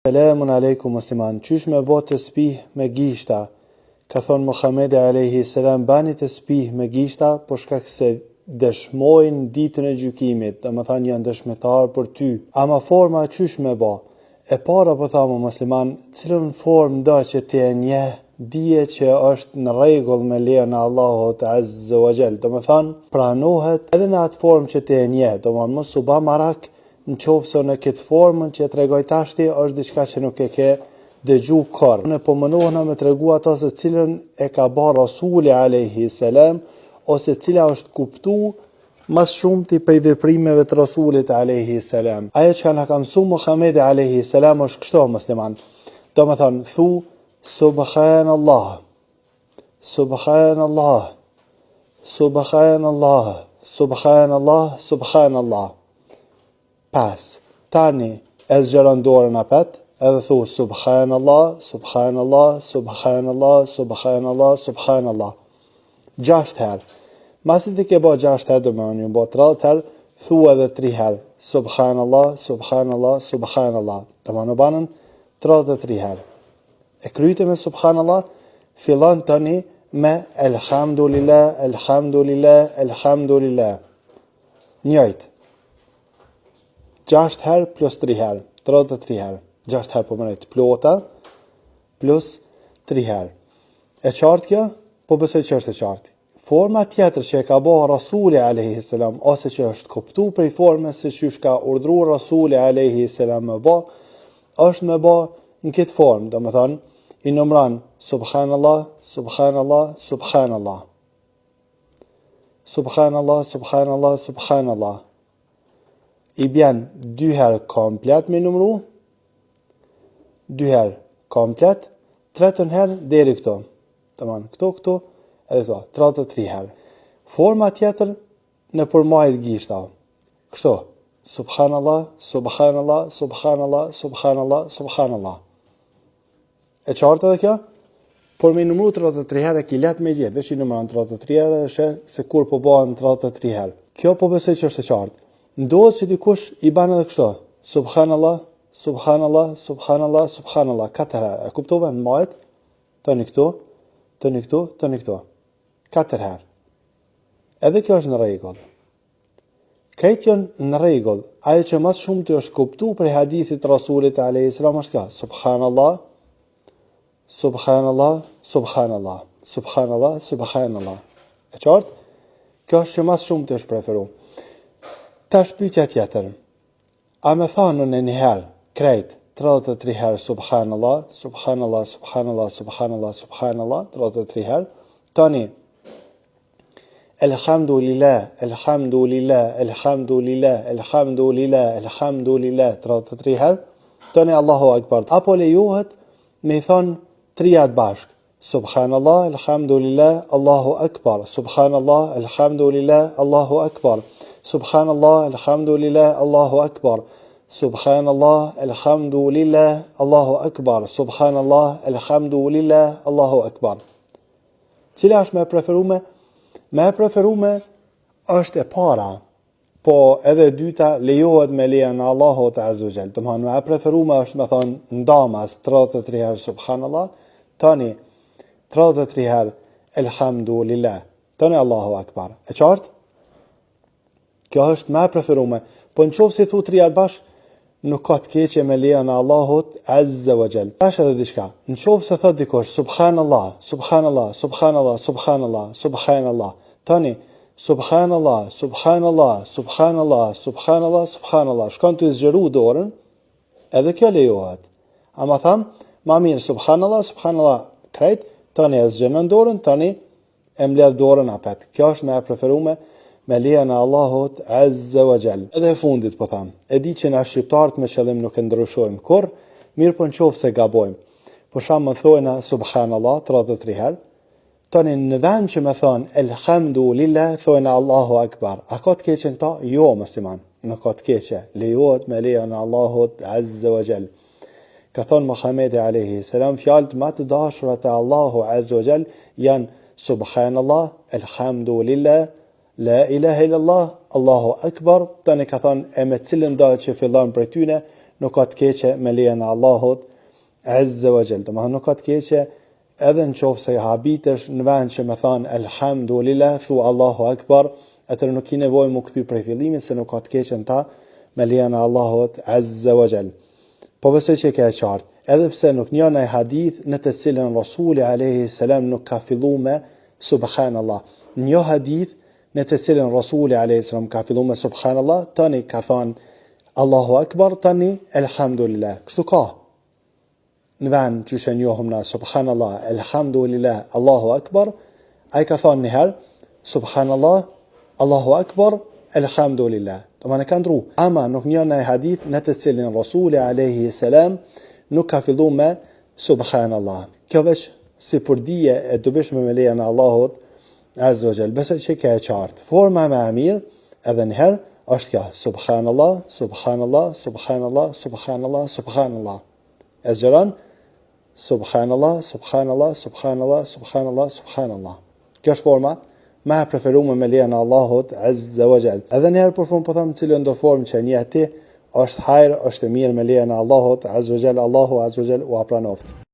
Selamun alaikum musliman. Qysh me bo të spih me gishta? Ka thonë Muhamedi alayhi salam, bani të spih me gishta, por shkak se dëshmojnë ditën e gjykimit, domethënë janë dëshmitar për ty. Ama forma qysh me bo? E para po thamë musliman, cilën formë do që ti e njeh, dije që është në rregull me lejen e Allahut azza wa jall. Domethënë pranohet edhe në atë formë që ti e njeh, domethënë mos u bë marak në qofë se në këtë formën që të regoj tashti është diçka që nuk e ke dëgju kërë. Ne po mënohna me të regu ata se cilën e ka ba Rasuli alayhi salam, ose cila është kuptu mas shumë të prej veprimeve të Rasulit alayhi salam. Ajo që na ka mësu Muhamedi alayhi salam është kështu musliman. Do me thonë, thu subhanallah, subhanallah, subhanallah, subhanallah, subhanallah. Pas, tani e zgjeron dorën apet, edhe thu subhanallah, subhanallah, subhanallah, subhanallah, subhanallah. 6 herë. Masi ti ke bo 6 herë, do me një bo 30 herë, thu edhe 3 herë. Subhanallah, subhanallah, subhanallah. Do me në banën 33 herë. E kryte me subhanallah, fillon tani me elhamdulillah, elhamdulillah, elhamdulillah. Njëjtë. 6 herë plus 3 herë, 33 herë. 6 herë po mënojt plota plus 3 herë. E qartë kjo? Po besoj që është e qartë. Forma tjetër që e ka bëhë Rasuli alayhi salam, ose që është kuptu prej formës se që ka urdhru Rasuli alayhi salam me bë, është me bë në këtë formë, do me thonë, i numran subhanallah, subhanallah, subhanallah. Subhanallah, subhanallah, subhanallah. I bjen 2 herë komplet me numru, 2 herë komplet, 3 herë deri këto. Tamam, këto, edhe këto, 33 herë. Forma tjetër në përmajt gishta. Kështu, subhanallah, subhanallah, subhanallah, subhanallah, subhanallah. E qartë edhe kjo? Por me numru 33 herë e ki let me gjithë, dhe që i numran 33 herë, është se kur po bëhen 33 herë. Kjo po besoj që është e qartë. Ndodhë që dikush i banë edhe kështu, subhanallah, subhanallah, subhanallah, subhanallah, 4 herë. E kuptove në majtë, të një këtu, të një këtu, të një këtu. 4 herë. Edhe kjo është në rregull. Këtë janë në rregull. Ajo që mas shumë të është kuptu për hadithit Rasulit alayhi salam është ka, subhanallah, subhanallah, subhanallah, subhanallah, subhanallah. E qartë? Kjo është që mas shumë të është preferu. Tash pyetja tjetër. A me thanë në një herë, krejt, 33 herë, subhanallah, subhanallah, subhanallah, subhanallah, subhanallah, 33 herë, tani, elhamdulillah, elhamdulillah, elhamdulillah, elhamdulillah, elhamdulillah, 33 herë, tani Allahu akbar. Apo lejohet me thonë 3 bashk. Subhanallah, elhamdulillah, Allahu akbar. Subhanallah, elhamdulillah, Allahu akbar. Subhanallah, elhamdulillah, Allahu akbar. Subhanallah, elhamdulillah, Allahu akbar. Subhanallah, elhamdulillah, Allahu akbar. Cila është me preferume? Me preferume është e para, po edhe dyta lejohet me lejen e Allahut azza wa jall. Domethënë me preferume është me thonë ndamas 33 herë subhanallah, tani 33 herë elhamdulillah, tani Allahu akbar. E qartë? Kjo është me preferume. Po në qofë si thu 3 bashkë, nuk ka të keqe me lejen e Allahut azza wa jall. Tash edhe diçka. Në qofë se thot dikush subhanallah, subhanallah, subhanallah, subhanallah, subhanallah. Tani subhanallah, subhanallah, subhanallah, subhanallah, subhanallah. Shkon të zgjeru dorën, edhe kjo lejohet. Ama tham, ma mirë subhanallah, subhanallah, krejt, tani e zgjenon dorën, tani e mbledh dorën apet. Kjo është me preferume me lejen e Allahut azza wa jall. Edhe e fundit po tham, e di që na shqiptarët me qëllim nuk e ndryshojmë kur, mirë po në qoftë se gabojmë. Po sham më thojna subhanallah 33 herë, tani në vend që me thonë elhamdulillah, thojna Allahu akbar. A ka të keqe këta? Jo, musliman, nuk ka të keqe. Lejohet me lejen e Allahut azza wa jall. Ka thonë Muhamedi alayhi salam, fjalët më të dashura te Allahu azza wa jall janë subhanallah, elhamdulillah, la ilaha illallah, Allahu akbar. Tani ka thonë e me cilën do që fillon për tyne, nuk ka të keqe me lejen e Allahut Azza wa Jall. Domethënë nuk ka të keqe edhe në qoftë se habitesh në vend që me thonë elhamdulillah, thu Allahu Akbar, atëherë nuk ki nevojë mu kthy prej fillimit se nuk ka të keqe në ta me lejen e Allahut Azza wa Jall. Po besoj që ka qartë. Edhe pse nuk njën ai hadith në të cilën Rasuli alayhi salam nuk ka filluar me subhanallah. Një hadith në të cilën Rasuli alayhi salam ka filluar me subhanallah, tani ka thënë Allahu Akbar, tani elhamdulillah. Kështu ka. Në vend që shë njohëm na subhanallah, elhamdulillah, Allahu Akbar, ai ka thënë një herë subhanallah, Allahu Akbar, elhamdulillah. Do më në kanë ndru. Ama nuk njën ai hadith në të cilën Rasuli alayhi salam nuk ka filluar me subhanallah. Kjo veç si përdije e dobishme me lejen e Allahut Azza wa Jall. Besoj që ka e qartë. Forma më e mirë edhe një herë është kjo: subhanallah, subhanallah, subhanallah, subhanallah, subhanallah. E zgjeron subhanallah, subhanallah, subhanallah, subhanallah, subhanallah. Kjo është forma më e preferuar me lejen e Allahut Azza wa Jall. Edhe një herë për fund po them cilën do formë që një ti është hajër, është e mirë me lejen e Allahut Azza wa Jall. Allahu Azza wa Jall u apranoft.